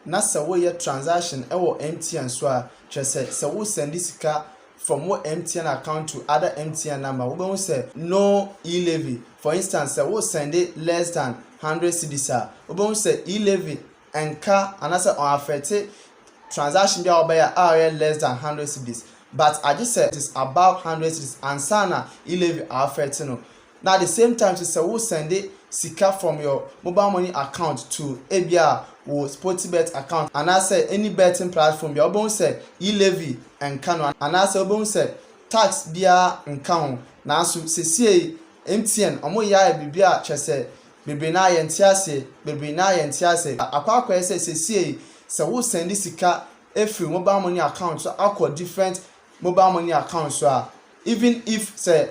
na se wo ye transaction ewo MTN so a se wo send sika from what MTN account to other MTN number, we won't say no e-levy. For instance, we send it less than 100 cedis. We won't say e-levy and car and answer on affected transaction be our less than 100 cedis. But I just said it is about 100 cedis and sana e-levy are affected. No. Now at the same time, to say we send it sika from your mobile money account to ABR or Sportybet account, and I say any betting platform, you won't say e-levy and canon, and I say won't say tax beer and count. Now so say MTN omo ya bibia chese bebe na ye ntiase bebe na ye ntiase akwa say wo send sika every mobile money account so akwa different mobile money accounts so even if say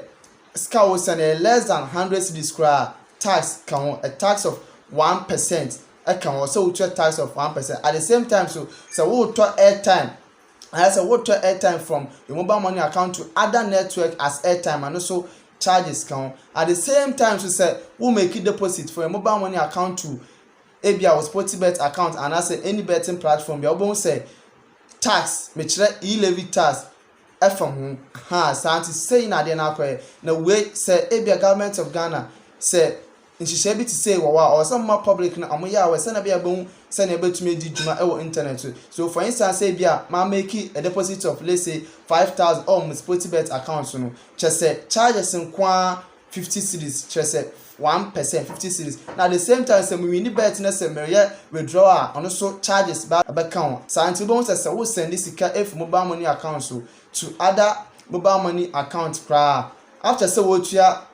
sika wo send less than 100 cedis tax can a tax of 1%. I can also a tax of 1%. At the same time, so we to airtime. I say we to airtime from your mobile money account to other network as airtime and also charges count. At the same time, so say we make it deposit for your mobile money account to ABR or Sportybet account and I say any betting platform. You won't say tax, me e-levy tax. From Santi say na de na kwe na way say ABR government of Ghana say nhyehye bi to say or some more public na amoya we say na bia bon say na betumi di djuma e wo internet so for instance say bia ma make a deposit of let's say 5,000 on Sportybet account no che say charges nkwa 50 cedis che say 1% 50 cedis na at the same time say we need bet na say mere withdrawal on so charges ba count Santi bon say we send this sika if mobile money account so to other mobile money account kra after say we tua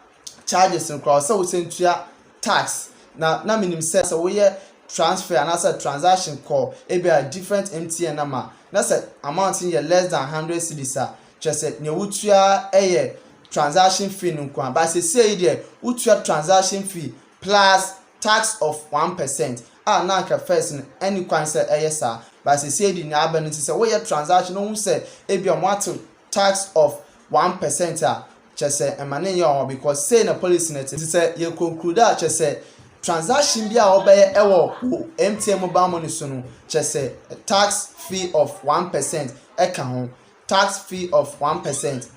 charges nkra so we send tua tax na minim say we transfer and as a transaction call e be a different MTN number na say amount in less than 100 cedis just say ne wutua transaction fee nkwa but say there wutua transaction fee plus tax of 1% na ka first any kwan say sir but say the na aba no say we transaction no say e be o tax of 1% just say emane your because say na policy net say you conclude that just say transaction bia obeye ewo MTN mobile money so no just say tax fee of 1% ho tax fee of 1%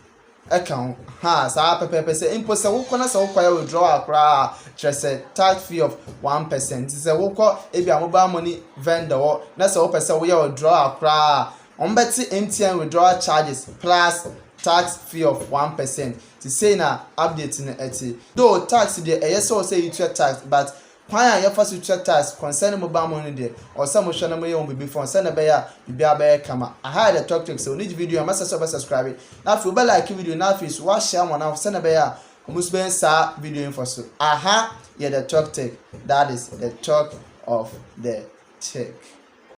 ho sa pepe say impo say wo kona say wo kwaya withdraw akra just say tax fee of 1% say wo ko e bia mobile money vendor na say wo pese wo ya withdraw akra on beti MTN withdrawal charges plus tax fee of 1%. To say na update in eti. Though tax there, yes or say you tax, but why you first you tax concerning mobile money there or some motion number you before send a bear kama. I had a talk to so need video must subscribe. Now if you like video now if you share one now send a bear must be sa video info so. Yeah the talk take. That is the talk of the tech.